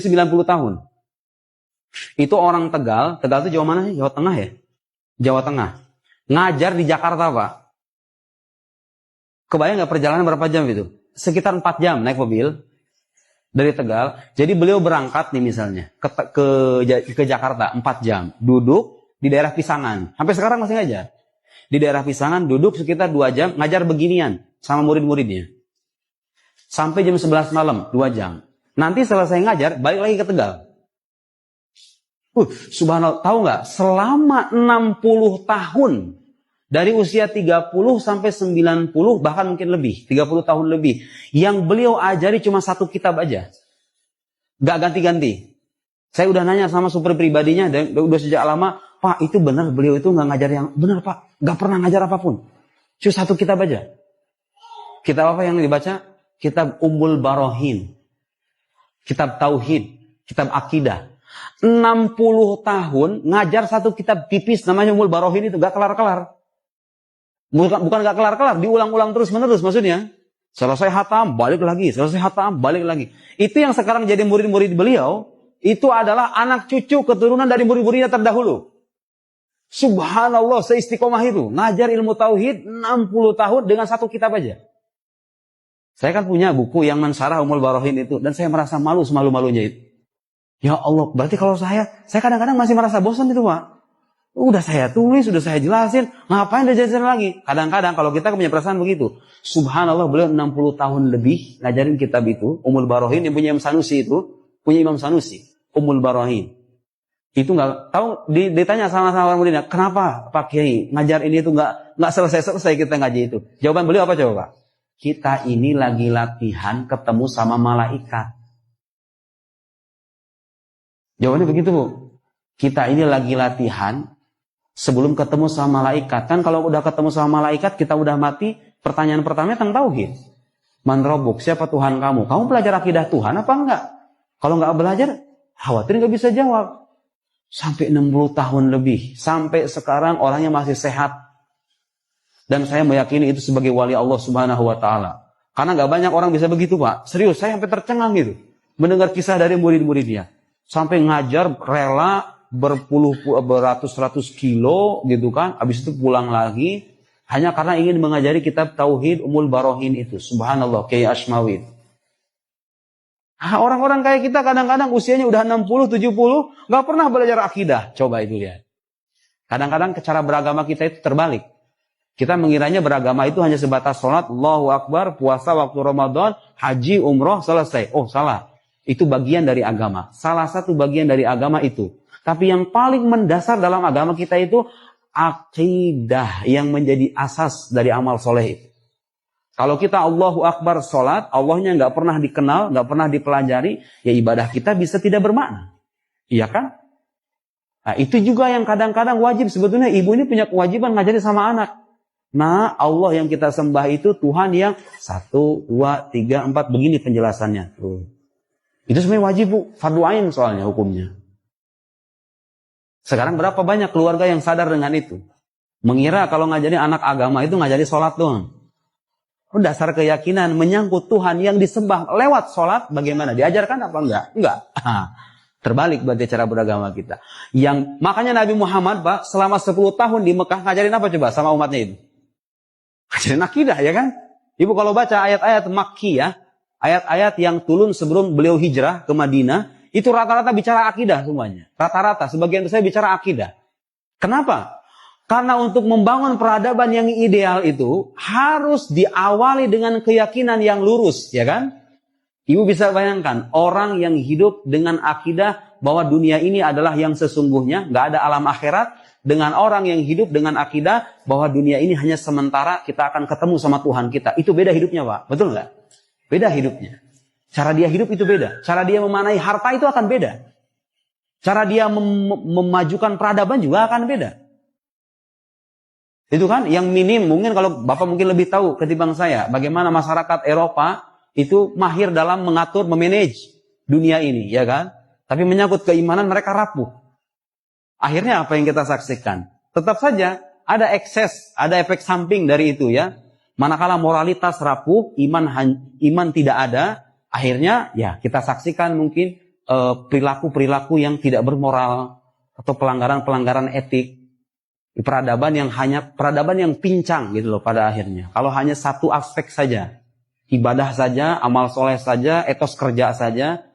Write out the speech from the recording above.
90 tahun. Itu orang Tegal. Tegal itu Jawa mana sih? Jawa Tengah ya? Jawa Tengah. Ngajar di Jakarta, Pak. Kebayang nggak perjalanan berapa jam itu? Sekitar 4 jam naik mobil dari Tegal. Jadi beliau berangkat nih misalnya ke Jakarta 4 jam. Duduk di daerah Pisangan. Sampai sekarang masih ngajar. Di daerah Pisangan duduk sekitar 2 jam ngajar beginian sama murid-muridnya. Sampai jam 11 malam 2 jam. Nanti selesai ngajar balik lagi ke Tegal. Subhanallah, tahu nggak? Selama 60 tahun dari usia 30 sampai 90 bahkan mungkin lebih, 30 tahun lebih, yang beliau ajari cuma 1 kitab aja. Gak ganti-ganti. Saya udah nanya sama super pribadinya dan udah sejak lama, Pak, itu benar beliau itu nggak ngajar yang benar, Pak. Gak pernah ngajar apapun. Cuma 1 kitab aja. Kitab apa yang dibaca? Kitab Ummul Barohin. Kitab Tauhid, kitab Akidah. 60 tahun ngajar 1 kitab tipis namanya Ummul Barohin itu gak kelar-kelar. Bukan gak kelar-kelar, diulang-ulang terus-menerus maksudnya. Selesai hatam, balik lagi. Selesai hatam, balik lagi. Itu yang sekarang jadi murid-murid beliau, itu adalah anak cucu keturunan dari murid-muridnya terdahulu. Subhanallah, seistiqomah itu. Ngajar ilmu tauhid 60 tahun dengan 1 kitab aja. Saya kan punya buku yang mensyarah Ummul Barohin itu. Dan saya merasa malu semalu-malunya itu. Ya Allah, berarti kalau saya kadang-kadang masih merasa bosan itu, Pak. Udah saya tulis, udah saya jelasin. Ngapain dijelasin lagi? Kadang-kadang kalau kita punya perasaan begitu. Subhanallah, beliau 60 tahun lebih ngajarin kitab itu. Ummul Barohin yang punya Imam Sanusi itu. Punya Imam Sanusi. Ummul Barohin. Itu nggak tahu, ditanya sama-sama orang muridnya. Kenapa Pak Kiai ngajar ini itu nggak selesai-selesai kita ngaji itu? Jawaban beliau apa coba, Pak? Kita ini lagi latihan ketemu sama malaikat. Jawabannya begitu, Bu. Kita ini lagi latihan sebelum ketemu sama malaikat. Kan kalau udah ketemu sama malaikat, kita udah mati, pertanyaan pertamanya tentang tauhid. Man Rabbuk, siapa Tuhan kamu? Kamu belajar akidah Tuhan apa enggak? Kalau enggak belajar, khawatir enggak bisa jawab. Sampai 60 tahun lebih. Sampai sekarang orangnya masih sehat. Dan saya meyakini itu sebagai wali Allah Subhanahu wa Ta'ala. Karena gak banyak orang bisa begitu, Pak. Serius, saya sampai tercengang gitu. Mendengar kisah dari murid-muridnya. Sampai ngajar rela beratus-ratus kilo gitu kan. Habis itu pulang lagi. Hanya karena ingin mengajari kitab Tauhid Ummul Barohin itu. Subhanallah, Kiai Ashmawi. Orang-orang kayak kita kadang-kadang usianya udah 60, 70. Gak pernah belajar akidah. Coba itu lihat. Kadang-kadang cara beragama kita itu terbalik. Kita mengiranya beragama itu hanya sebatas sholat, Allahu Akbar, puasa waktu Ramadan, haji, umroh, selesai. Oh, salah. Itu bagian dari agama. Salah satu bagian dari agama itu. Tapi yang paling mendasar dalam agama kita itu akidah yang menjadi asas dari amal soleh itu. Kalau kita Allahu Akbar sholat, Allahnya nggak pernah dikenal, nggak pernah dipelajari, ya ibadah kita bisa tidak bermakna. Iya kan? Nah, itu juga yang kadang-kadang wajib. Sebetulnya ibu ini punya kewajiban ngajari sama anak. Nah, Allah yang kita sembah itu Tuhan yang 1, 2, 3, 4 begini penjelasannya. Tuh. Itu sebenarnya wajib, Bu. Fardu ain soalnya hukumnya. Sekarang berapa banyak keluarga yang sadar dengan itu? Mengira kalau ngajari anak agama itu ngajari sholat doang. Dasar keyakinan menyangkut Tuhan yang disembah lewat sholat bagaimana? Diajarkan apa enggak? Enggak. Terbalik berarti cara beragama kita. Makanya Nabi Muhammad, Pak, selama 10 tahun di Mekah ngajarin apa coba sama umatnya itu? Ngajarin akidah, ya kan? Ibu kalau baca ayat-ayat Makkiyah, ayat-ayat yang turun sebelum beliau hijrah ke Madinah, itu rata-rata bicara akidah semuanya. Rata-rata, sebagian besar bicara akidah. Kenapa? Karena untuk membangun peradaban yang ideal itu, harus diawali dengan keyakinan yang lurus, ya kan? Ibu bisa bayangkan, orang yang hidup dengan akidah bahwa dunia ini adalah yang sesungguhnya, nggak ada alam akhirat, dengan orang yang hidup dengan akidah bahwa dunia ini hanya sementara, kita akan ketemu sama Tuhan kita. Itu beda hidupnya, Pak. Betul nggak? Beda hidupnya. Cara dia hidup itu beda. Cara dia memanai harta itu akan beda. Cara dia memajukan peradaban juga akan beda. Itu kan yang minim, mungkin kalau Bapak mungkin lebih tahu ketimbang saya, bagaimana masyarakat Eropa itu mahir dalam mengatur, memanage dunia ini, ya kan? Tapi menyangkut keimanan mereka rapuh. Akhirnya apa yang kita saksikan? Tetap saja ada ekses, ada efek samping dari itu ya. Manakala moralitas rapuh, iman tidak ada, akhirnya ya kita saksikan mungkin perilaku-perilaku yang tidak bermoral atau pelanggaran-pelanggaran etik. Peradaban yang hanya peradaban yang pincang gitu loh pada akhirnya. Kalau hanya satu aspek saja, ibadah saja, amal soleh saja, etos kerja saja,